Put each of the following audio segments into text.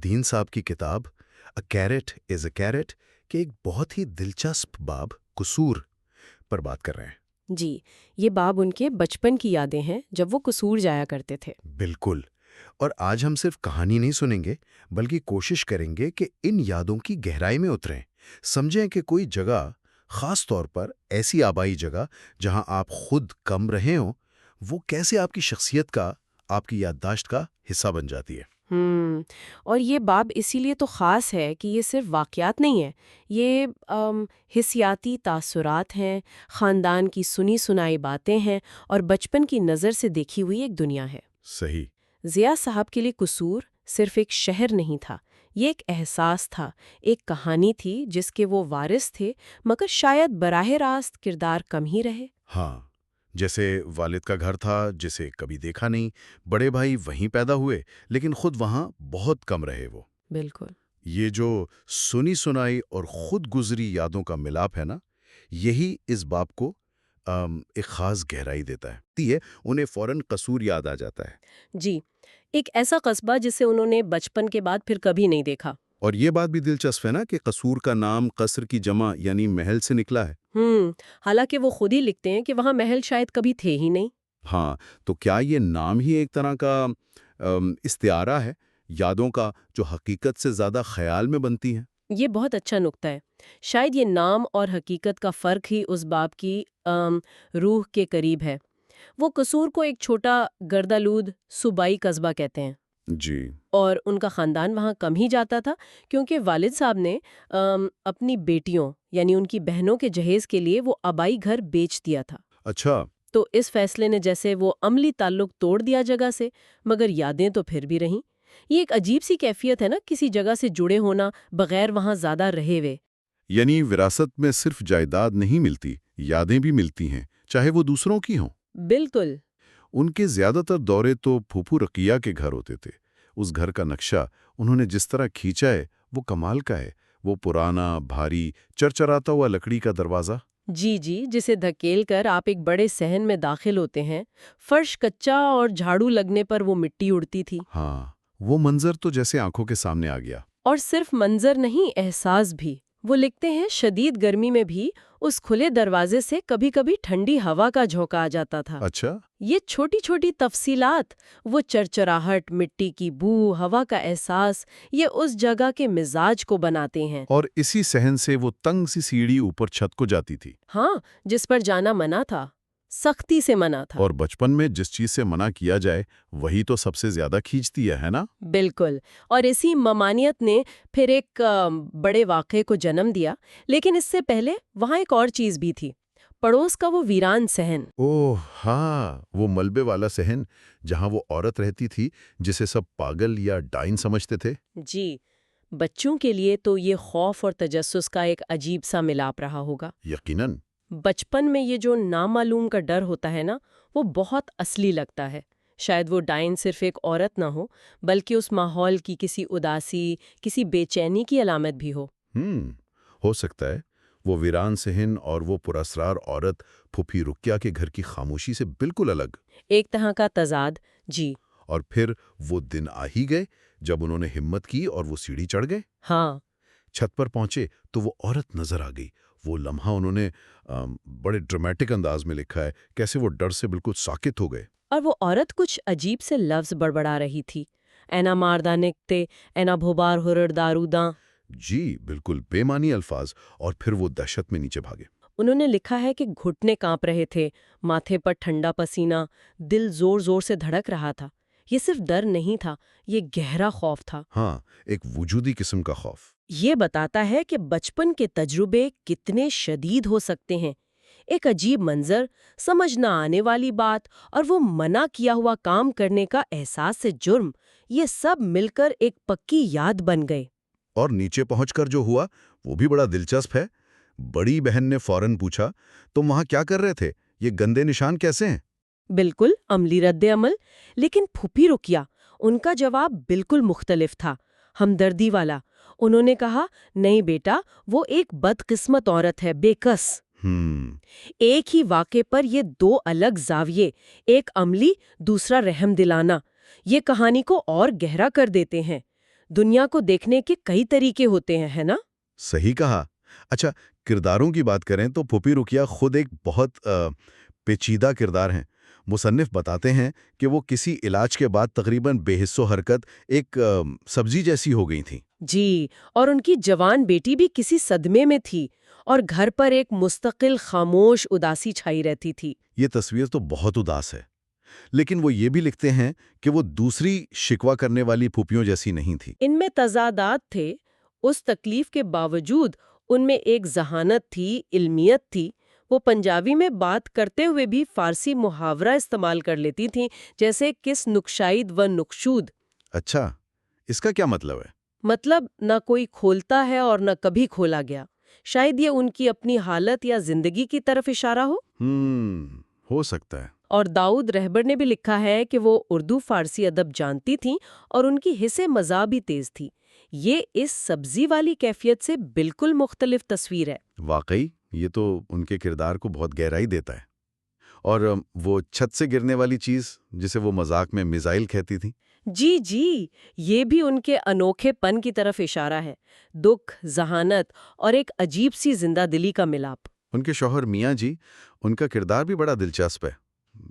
الدین صاحب کی کتاب اے کیرٹ از اے کیرٹ کے ایک بہت ہی دلچسپ باب قصور پر بات کر رہے ہیں۔ جی، یہ باب ان کے بچپن کی یادیں ہیں جب وہ قصور جایا کرتے تھے۔ بالکل، اور آج ہم صرف کہانی نہیں سنیں گے بلکہ کوشش کریں گے کہ ان یادوں کی گہرائی میں اتریں، سمجھیں کہ کوئی جگہ، خاص طور پر ایسی آبائی جگہ جہاں آپ خود کم رہے ہوں، وہ کیسے آپ کی شخصیت کا، آپ کی یادداشت کا حصہ بن جاتی ہے۔ اور یہ باب اسی لیے تو خاص ہے کہ یہ صرف واقعات نہیں ہے، یہ حسیاتی تاثرات ہیں، خاندان کی سنی سنائی باتیں ہیں اور بچپن کی نظر سے دیکھی ہوئی ایک دنیا ہے۔ صحیح۔ ضیاء صاحب کے لیے قصور صرف ایک شہر نہیں تھا، یہ ایک احساس تھا، ایک کہانی تھی جس کے وہ وارث تھے، مگر شاید براہ راست کردار کم ہی رہے۔ ہاں، جیسے والد کا گھر تھا جسے کبھی دیکھا نہیں، بڑے بھائی وہیں پیدا ہوئے لیکن خود وہاں بہت کم رہے وہ۔ بالکل۔ یہ جو سنی سنائی اور خود گزری یادوں کا ملاپ ہے نا، یہی اس باب کو ایک خاص گہرائی دیتا ہے۔ انہیں فوراً قصور یاد آ جاتا ہے۔ جی، ایک ایسا قصبہ جسے انہوں نے بچپن کے بعد پھر کبھی نہیں دیکھا۔ اور یہ بات بھی دلچسپ ہے نا کہ قصور کا نام قصر کی جمع یعنی محل سے نکلا ہے۔ حالانکہ وہ خود ہی لکھتے ہیں کہ وہاں محل شاید کبھی تھے ہی نہیں۔ ہاں، تو کیا یہ نام ہی ایک طرح کا استعارہ ہے یادوں کا جو حقیقت سے زیادہ خیال میں بنتی ہیں؟ یہ بہت اچھا نکتہ ہے۔ شاید یہ نام اور حقیقت کا فرق ہی اس باب کی روح کے قریب ہے۔ وہ قصور کو ایک چھوٹا گردآلود صوبائی قصبہ کہتے ہیں۔ جی۔ اور ان کا خاندان وہاں کم ہی جاتا تھا کیونکہ والد صاحب نے اپنی بیٹیوں یعنی ان کی بہنوں کے جہیز کے لیے وہ آبائی گھر بیچ دیا تھا۔ اچھا۔ تو اس فیصلے نے جیسے وہ عملی تعلق توڑ دیا جگہ سے، مگر یادیں تو پھر بھی رہیں۔ یہ ایک عجیب سی کیفیت ہے نا، کسی جگہ سے جڑے ہونا بغیر وہاں زیادہ رہے ہوئے۔ یعنی وراثت میں صرف جائیداد نہیں ملتی، یادیں بھی ملتی ہیں، چاہے وہ دوسروں کی ہوں۔ بالکل۔ ان کے زیادہ تر دورے تو پھوپھو رقیہ کے گھر ہوتے تھے۔ اس گھر کا نقشہ انہوں نے جس طرح کھینچا ہے وہ کمال کا ہے۔ وہ پرانا، بھاری، چرچراتا ہوا لکڑی کا دروازہ۔ جی جی، جسے دھکیل کر آپ ایک بڑے صحن میں داخل ہوتے ہیں۔ فرش کچا اور جھاڑو لگنے پر وہ مٹی اڑتی تھی۔ ہاں، وہ منظر تو جیسے آنکھوں کے سامنے آ گیا۔ اور صرف منظر نہیں، احساس بھی۔ وہ لکھتے ہیں شدید گرمی میں بھی اس کھلے دروازے سے کبھی کبھی ٹھنڈی ہوا کا جھونکا آ جاتا تھا۔ اچھا۔ یہ چھوٹی چھوٹی تفصیلات، وہ چرچراہٹ، مٹی کی بو، ہوا کا احساس، یہ اس جگہ کے مزاج کو بناتے ہیں۔ اور اسی صحن سے وہ تنگ سی سیڑھی اوپر چھت کو جاتی تھی۔ ہاں، جس پر جانا منع تھا، سختی سے منع تھا۔ اور بچپن میں جس چیز سے منع کیا جائے وہی تو سب سے زیادہ کھینچتی ہے نا؟ بالکل۔ اور اسی ممانعت نے پھر ایک بڑے واقعے کو جنم دیا، لیکن اس سے پہلے وہاں ایک اور چیز بھی تھی، پڑوس کا وہ ویران صحن۔ اوہ ہاں، وہ ملبے والا صحن جہاں وہ عورت رہتی تھی جسے سب پاگل یا ڈائن سمجھتے تھے۔ جی، بچوں کے لیے تو یہ خوف اور تجسس کا ایک عجیب سا ملاپ رہا ہوگا۔ یقیناً۔ بچپن میں یہ جو نامعلوم کا ڈر ہوتا ہے نا، وہ بہت اصلی لگتا ہے۔ شاید وہ ڈائن صرف ایک عورت نہ ہو، بلکہ اس ماحول کی کسی اداسی، کسی بے چینی کی علامت بھی ہو۔ ہو سکتا ہے وہ ویران صحن اور وہ پراسرار عورت پھوپھی رقیہ کے گھر کی خاموشی سے بالکل الگ، ایک طرح کا تضاد۔ جی اور پھر وہ دن آ ہی گئے جب انہوں نے ہمت کی اور وہ سیڑھی چڑھ گئے۔ ہاں، چھت پر پہنچے تو وہ عورت نظر آ گئی۔ وہ لمحہ انہوں نے بڑے ڈرامیٹک انداز میں لکھا ہے، کیسے وہ ڈر سے بالکل ساکت ہو گئے۔ اور وہ عورت کچھ عجیب سے لفظ بڑبڑا رہی تھی، اینا ماردہ نکتے، اینا بھوبار ہرر داروداں۔ جی بالکل بے معنی الفاظ، اور پھر وہ دہشت میں نیچے بھاگے۔ انہوں نے لکھا ہے کہ گھٹنے کانپ رہے تھے، ماتھے پر ٹھنڈا پسینہ، دل زور زور سے دھڑک رہا تھا۔ یہ صرف ڈر نہیں تھا، یہ گہرا خوف تھا۔ ہاں، ایک وجودی قسم کا خوف۔ یہ بتاتا ہے کہ بچپن کے تجربے کتنے شدید ہو سکتے ہیں۔ ایک عجیب منظر، سمجھ نہ آنے والی بات، اور وہ منع کیا ہوا کام کرنے کا احساس سے جرم، یہ سب مل کر ایک پکی یاد بن گئے۔ اور نیچے پہنچ کر جو ہوا وہ بھی بڑا دلچسپ ہے۔ بڑی بہن نے فوراً پوچھا، تم وہاں کیا کر رہے تھے؟ یہ گندے نشان کیسے ہیں؟ بالکل عملی رد عمل، لیکن پھوپھی رقیہ، ان کا جواب بالکل مختلف تھا، ہمدردی والا۔ انہوں نے کہا، نہیں بیٹا، وہ ایک بدقسمت عورت ہے، بے کس۔ ایک ہی واقعے پر یہ دو الگ زاویے، ایک عملی، دوسرا رحم دلانا، یہ کہانی کو اور گہرا کر دیتے ہیں۔ دنیا کو دیکھنے کے کئی طریقے ہوتے ہیں، ہے نا؟ صحیح کہا۔ اچھا، کرداروں کی بات کریں تو پھوپھی رقیہ خود ایک بہت پیچیدہ کردار ہیں۔ مصنف بتاتے ہیں کہ وہ کسی علاج کے بعد تقریباً بے حس و حرکت ایک سبزی جیسی ہو گئی تھیں۔ جی، اور ان کی جوان بیٹی بھی کسی صدمے میں تھی اور گھر پر ایک مستقل خاموش اداسی چھائی رہتی تھی۔ یہ تصویر تو بہت اداس ہے، لیکن وہ یہ بھی لکھتے ہیں کہ وہ دوسری شکوہ کرنے والی پھوپھیوں جیسی نہیں تھی۔ ان میں تضادات تھے، اس تکلیف کے باوجود ان میں ایک ذہانت تھی، علمیت تھی۔ وہ پنجابی میں بات کرتے ہوئے بھی فارسی محاورہ استعمال کر لیتی تھیں، جیسے کس نکشائید و نکشود۔ اچھا، اس کا کیا مطلب ہے؟ مطلب نہ کوئی کھولتا ہے اور نہ کبھی کھولا گیا۔ شاید یہ ان کی اپنی حالت یا زندگی کی طرف اشارہ ہو سکتا ہے۔ اور داؤد رہبر نے بھی لکھا ہے کہ وہ اردو فارسی ادب جانتی تھیں اور ان کی حس مزاح بھی تیز تھی۔ یہ اس سبزی والی کیفیت سے بالکل مختلف تصویر ہے۔ واقعی یہ تو ان کے کردار کو بہت گہرائی دیتا ہے۔ اور وہ چھت سے گرنے والی چیز جسے وہ مذاق میں میزائل کہتی تھی۔ جی جی، یہ بھی ان کے انوکھے پن کی طرف اشارہ ہے۔ دکھ، ذہانت اور ایک عجیب سی زندہ دلی کا ملاپ۔ ان کے شوہر میاں جی، ان کا کردار بھی بڑا دلچسپ ہے۔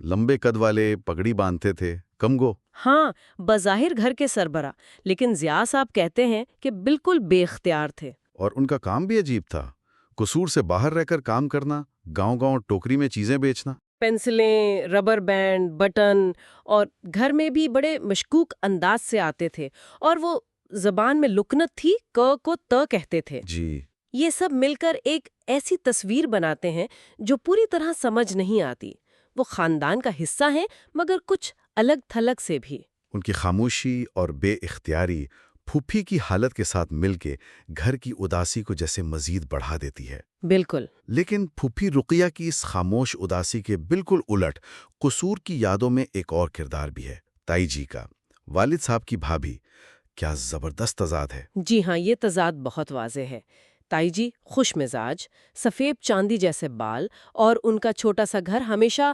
لمبے قد والے، پگڑی باندھتے تھے، کمگو۔ ہاں، بظاہر گھر کے سربراہ، لیکن ضیاء صاحب کہتے ہیں کہ بالکل بے اختیار تھے۔ اور ان کا کام بھی عجیب تھا، قصور سے باہر رہ کر کام کرنا، گاؤں گاؤں ٹوکری میں چیزیں بیچنا۔ پینسلیں، ربر بینڈ، بٹن، اور گھر میں بھی بڑے مشکوک انداز سے آتے تھے، اور وہ زبان میں لکنت تھی، ک کو ت کہتے تھے۔ جی، یہ سب مل کر ایک ایسی تصویر بناتے ہیں جو پوری طرح سمجھ نہیں آتی۔ وہ خاندان کا حصہ ہیں، مگر کچھ الگ تھلگ سے بھی۔ ان کی خاموشی اور بے اختیاری پھوپھی کی حالت کے ساتھ مل کے گھر کی اداسی کو جیسے مزید بڑھا دیتی ہے۔ بالکل۔ لیکن پھوپھی رقیہ کی اس خاموش اداسی کے بالکل الٹ قصور کی یادوں میں ایک اور کردار بھی ہے، تائی جی کا، والد صاحب کی بھابھی۔ کیا زبردست تضاد ہے۔ جی ہاں، یہ تضاد بہت واضح ہے۔ تائی جی خوش مزاج، سفید چاندی جیسے بال، اور ان کا چھوٹا سا گھر ہمیشہ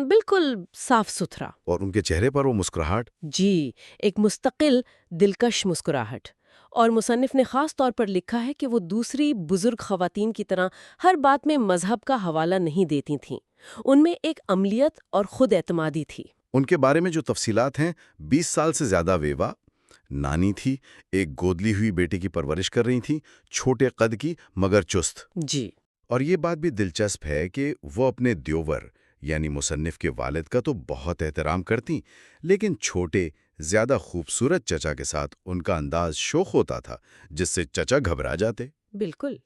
بالکل صاف ستھرا۔ اور ان کے چہرے پر وہ مسکراہٹ۔ جی، ایک مستقل دلکش مسکراہٹ۔ اور مصنف نے خاص طور پر لکھا ہے کہ وہ دوسری بزرگ خواتین کی طرح ہر بات میں مذہب کا حوالہ نہیں دیتی تھیں۔ ان میں ایک عملیت اور خود اعتمادی تھی۔ ان کے بارے میں جو تفصیلات ہیں، 20 سال سے زیادہ بیوہ، نانی تھی، ایک گودلی ہوئی بیٹی کی پرورش کر رہی تھی، چھوٹے قد کی مگر چست۔ جی، اور یہ بات بھی دلچسپ ہے کہ وہ اپنے دیور یعنی مصنف کے والد کا تو بہت احترام کرتی، لیکن چھوٹے زیادہ خوبصورت چچا کے ساتھ ان کا انداز شوخ ہوتا تھا، جس سے چچا گھبرا جاتے۔ بالکل۔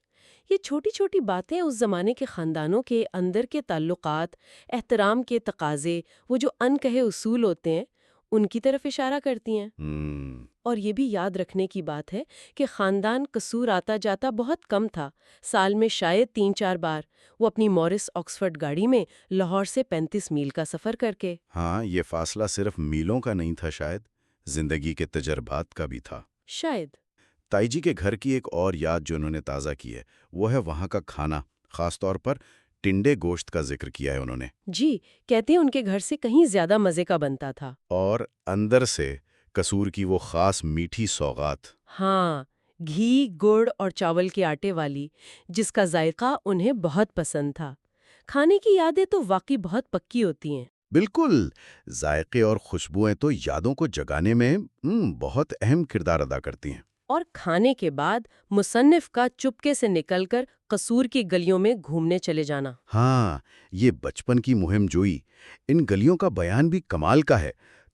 یہ چھوٹی چھوٹی باتیں اس زمانے کے خاندانوں کے اندر کے تعلقات، احترام کے تقاضے، وہ جو انکہے اصول ہوتے ہیں، ان کی طرف اشارہ کرتی ہیں۔ اور یہ بھی یاد رکھنے کی بات ہے کہ خاندان قصور آتا جاتا بہت کم تھا۔ سال میں شاید 3-4 بار، وہ اپنی مورس آکسفورڈ گاڑی میں لاہور سے 35 میل کا سفر کر کے۔ ہاں، یہ فاصلہ صرف میلوں کا نہیں تھا، شاید زندگی کے تجربات کا بھی تھا۔ شاید۔ تائی جی کے گھر کی ایک اور یاد جو انہوں نے تازہ کی ہے، وہ ہے وہاں کا کھانا، خاص طور پر ٹنڈے گوشت کا ذکر کیا ہے انہوں نے۔ جی، کہتے ہیں ان کے گھر سے کہیں زیادہ مزے کا بنتا تھا۔ اور اندر سے قصور کی وہ خاص میٹھی سوغات۔ ہاں، گھی، گڑ اور چاول کے آٹے والی، جس کا ذائقہ انہیں بہت پسند تھا۔ کھانے کی یادیں تو واقعی بہت پکی ہوتی ہیں۔ بالکل، ذائقے اور خوشبوئیں تو یادوں کو جگانے میں بہت اہم کردار ادا کرتی ہیں۔ اور کھانے کے بعد مصنف کا چپکے سے نکل کر قصور کی گلیوں میں گھومنے چلے جانا۔ ہاں، یہ بچپن کی مہم جوئی، ان گلیوں کا بیان بھی کمال کا ہے۔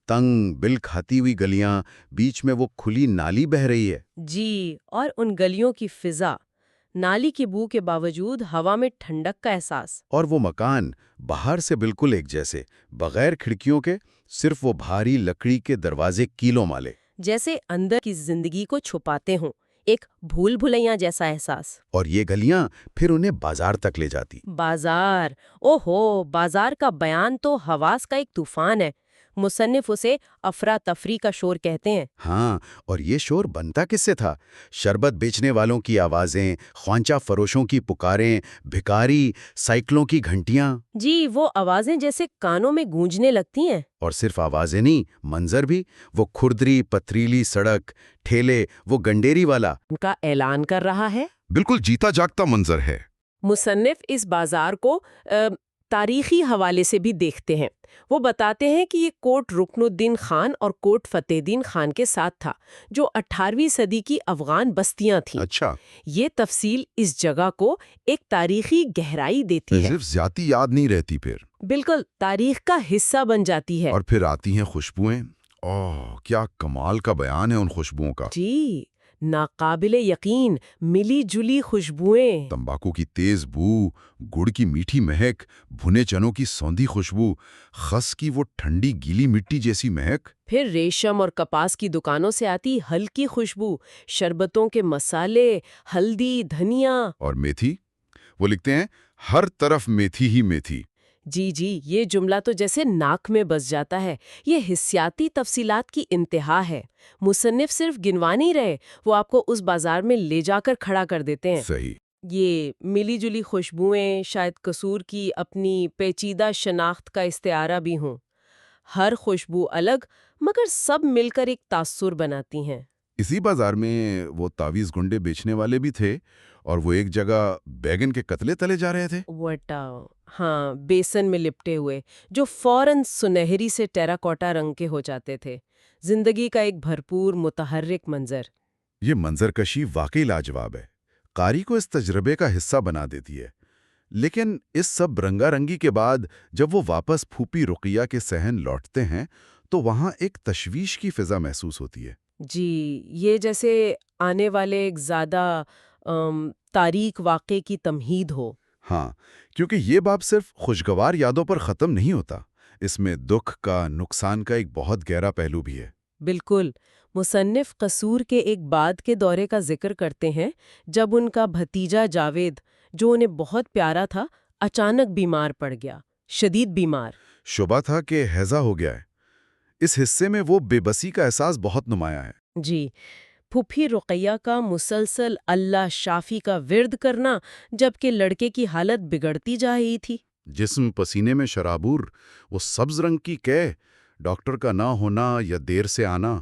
تنگ بل کھاتی ہوئی گلیاں، بیچ میں وہ کھلی نالی بہہ رہی ہے۔ جی، اور ان گلیوں کی فضا، نالی کی بو کے باوجود ہوا میں ٹھنڈک کا احساس۔ اور وہ مکان باہر سے بالکل ایک جیسے، بغیر کھڑکیوں کے، صرف وہ بھاری لکڑی کے دروازے کیلوں مالے، جیسے اندر کی زندگی کو چھپاتے ہوں، ایک بھول بھلیاں جیسا احساس۔ اور یہ گلیاں پھر انہیں بازار تک لے جاتی۔ بازار، اوہو، بازار کا بیان تو حواس کا ایک طوفان ہے۔ مصنف اسے افراتفری کا شور کہتے ہیں۔ ہاں، اور یہ شور بنتا کس سے تھا؟ شربت بیچنے والوں کی آوازیں، خوانچہ فروشوں کی پکاریں، بھکاری، سائیکلوں کی گھنٹیاں۔ جی، وہ آوازیں جیسے کانوں میں گونجنے لگتی ہیں۔ اور صرف آوازیں نہیں، منظر بھی، وہ کھردری پتریلی سڑک، ٹھیلے، وہ گنڈیری والا۔ ان کا اعلان کر رہا ہے۔ بالکل جیتا جاگتا منظر ہے۔ مصنف اس بازار کو تاریخی حوالے سے بھی دیکھتے ہیں۔ وہ بتاتے ہیں کہ یہ کوٹ رکن الدین خان اور کوٹ فتح دین خان کے ساتھ تھا، جو 18ویں صدی کی افغان بستیاں تھیں۔ اچھا، یہ تفصیل اس جگہ کو ایک تاریخی گہرائی دیتی ہے۔ صرف ذاتی یاد نہیں رہتی پھر، بالکل تاریخ کا حصہ بن جاتی ہے۔ اور پھر آتی ہیں خوشبوئیں۔ اوہ، کیا کمال کا بیان ہے ان خوشبوؤں کا۔ جی، ناقابل یقین ملی جلی خوشبوئیں۔ تمباکو کی تیز بو، گڑ کی میٹھی مہک، بھنے چنوں کی سوندھی خوشبو، خس کی وہ ٹھنڈی گیلی مٹی جیسی مہک۔ پھر ریشم اور کپاس کی دکانوں سے آتی ہلکی خوشبو، شربتوں کے مسالے، ہلدی، دھنیا۔ اور میتھی، وہ لکھتے ہیں ہر طرف میتھی ہی میتھی۔ جی جی، یہ جملہ تو جیسے ناک میں بس جاتا ہے۔ یہ حسیاتی تفصیلات کی انتہا ہے۔ مصنف صرف گنوا نہیں رہے، وہ آپ کو اس بازار میں لے جا کر کھڑا کر دیتے ہیں۔ صحیح۔ یہ ملی جلی خوشبوئیں شاید قصور کی اپنی پیچیدہ شناخت کا استعارہ بھی ہوں۔ ہر خوشبو الگ، مگر سب مل کر ایک تاثر بناتی ہیں۔ اسی بازار میں وہ تعویذ گنڈے بیچنے والے بھی تھے، اور وہ ایک جگہ بیگن کے قتلے تلے جا رہے تھے۔ وٹاؤ، ہاں، بیسن میں لپٹے ہوئے، جو فوراً سنہری سے ٹیراکوٹا رنگ کے ہو جاتے تھے۔ زندگی کا ایک بھرپور متحرک منظر۔ یہ منظر کشی واقعی لاجواب ہے، قاری کو اس تجربے کا حصہ بنا دیتی ہے۔ لیکن اس سب رنگا رنگی کے بعد جب وہ واپس پھوپھی رقیہ کے صحن لوٹتے ہیں تو وہاں ایک تشویش کی فضا محسوس ہوتی ہے۔ جی، یہ جیسے آنے والے ایک زیادہ تاریک واقعے کی تمہید ہو۔ ہاں، کیونکہ یہ باب صرف خوشگوار یادوں پر ختم نہیں ہوتا، اس میں دکھ کا، نقصان کا ایک بہت گہرا پہلو بھی ہے۔ بالکل، مصنف قصور کے ایک بعد کے دورے کا ذکر کرتے ہیں، جب ان کا بھتیجا جاوید، جو انہیں بہت پیارا تھا، اچانک بیمار پڑ گیا، شدید بیمار۔ شبہ تھا کہ ہیضہ ہو گیا ہے۔ اس حصے میں وہ بے بسی کا احساس بہت نمایاں ہے۔ جی، پھوپھی رقیہ کا مسلسل اللہ شافی کا ورد کرنا، جبکہ لڑکے کی حالت بگڑتی جا رہی تھی۔ جسم پسینے میں شرابور، وہ سبز رنگ کی کیہ، ڈاکٹر کا نہ ہونا یا دیر سے آنا۔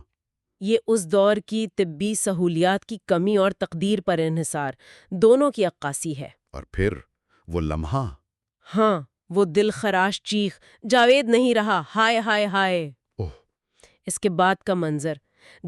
یہ اس دور کی طبی سہولیات کی کمی اور تقدیر پر انحصار، دونوں کی عکاسی ہے۔ اور پھر وہ لمحہ، ہاں، وہ دل خراش چیخ، جاوید نہیں رہا، ہائے ہائے ہائے۔ اوہ، اس کے بعد کا منظر،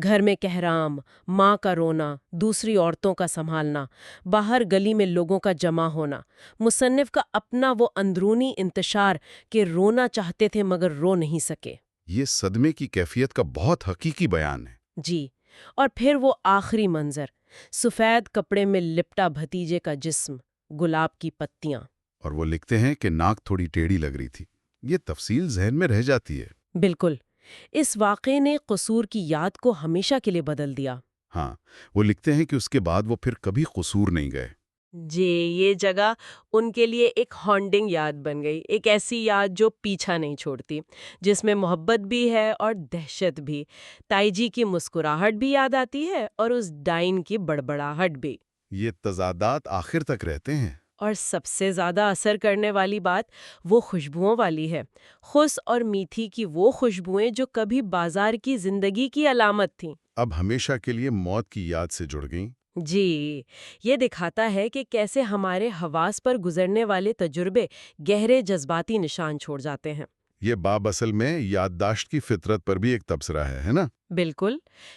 گھر میں کہرام، ماں کا رونا، دوسری عورتوں کا سنبھالنا، باہر گلی میں لوگوں کا جمع ہونا، مصنف کا اپنا وہ اندرونی انتشار کہ رونا چاہتے تھے مگر رو نہیں سکے۔ یہ صدمے کی کیفیت کا بہت حقیقی بیان ہے۔ جی، اور پھر وہ آخری منظر، سفید کپڑے میں لپٹا بھتیجے کا جسم، گلاب کی پتیاں۔ اور وہ لکھتے ہیں کہ ناک تھوڑی ٹیڑھی لگ رہی تھی۔ یہ تفصیل ذہن میں رہ جاتی ہے۔ بالکل، اس واقعے نے قصور کی یاد کو ہمیشہ کے لیے بدل دیا۔ ہاں، وہ لکھتے ہیں کہ اس کے بعد وہ پھر کبھی قصور نہیں گئے۔ جی، یہ جگہ ان کے لیے ایک ہانڈنگ یاد بن گئی، ایک ایسی یاد جو پیچھا نہیں چھوڑتی، جس میں محبت بھی ہے اور دہشت بھی۔ تائی جی کی مسکراہٹ بھی یاد آتی ہے اور اس ڈائن کی بڑبڑاہٹ بھی۔ یہ تضادات آخر تک رہتے ہیں۔ اور سب سے زیادہ اثر کرنے والی بات وہ خوشبوؤں والی ہے، خس اور میتھی کی وہ خوشبوئیں جو کبھی بازار کی زندگی کی علامت تھیں، اب ہمیشہ کے لیے موت کی یاد سے جڑ گئیں۔ جی، یہ دکھاتا ہے کہ کیسے ہمارے حواس پر گزرنے والے تجربے گہرے جذباتی نشان چھوڑ جاتے ہیں۔ یہ باب اصل میں یادداشت کی فطرت پر بھی ایک تبصرہ ہے نا؟ بالکل،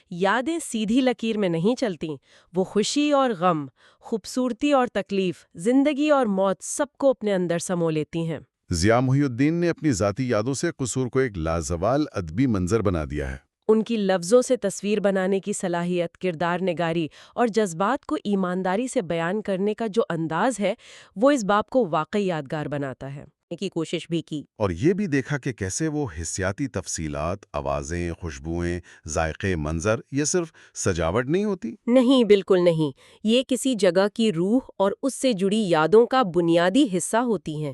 یادیں سیدھی لکیر میں نہیں چلتیں، وہ خوشی اور غم، خوبصورتی اور تکلیف، زندگی اور موت سب کو اپنے اندر سمو لیتی ہیں۔ ضیاء محی الدین نے اپنی ذاتی یادوں سے قصور کو ایک لازوال ادبی منظر بنا دیا ہے۔ ان کی لفظوں سے تصویر بنانے کی صلاحیت، کردار نگاری اور جذبات کو ایمانداری سے بیان کرنے کا جو انداز ہے، وہ اس باب کو واقعی یادگار بناتا ہے کی کوشش بھی کی۔ اور یہ بھی دیکھا کہ کیسے وہ حسیاتی تفصیلات، آوازیں، خوشبوئیں، ذائقے، منظر، یہ صرف سجاوٹ نہیں ہوتی۔ نہیں، بالکل نہیں، یہ کسی جگہ کی روح اور اس سے جڑی یادوں کا بنیادی حصہ ہوتی ہیں۔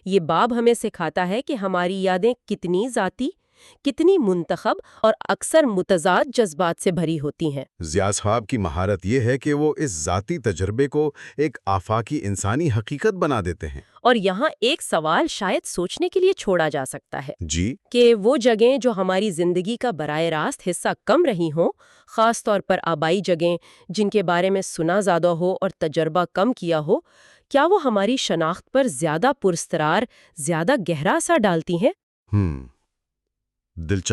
یہ باب ہمیں سکھاتا ہے کہ ہماری یادیں کتنی ذاتی، کتنی منتخب اور اکثر متضاد جذبات سے بھری ہوتی ہیں۔ ضیاء صاحب کی مہارت یہ ہے کہ وہ اس ذاتی تجربے کو ایک آفاقی انسانی حقیقت بنا دیتے ہیں۔ اور یہاں ایک سوال شاید سوچنے کے لیے چھوڑا جا سکتا ہے جی، کہ وہ جگہیں جو ہماری زندگی کا براہ راست حصہ کم رہی ہوں، خاص طور پر آبائی جگہیں جن کے بارے میں سنا زیادہ ہو اور تجربہ کم کیا ہو، کیا وہ ہماری شناخت پر زیادہ پراسرار، زیادہ گہرا اثر ڈالتی ہیں؟ دلچسپ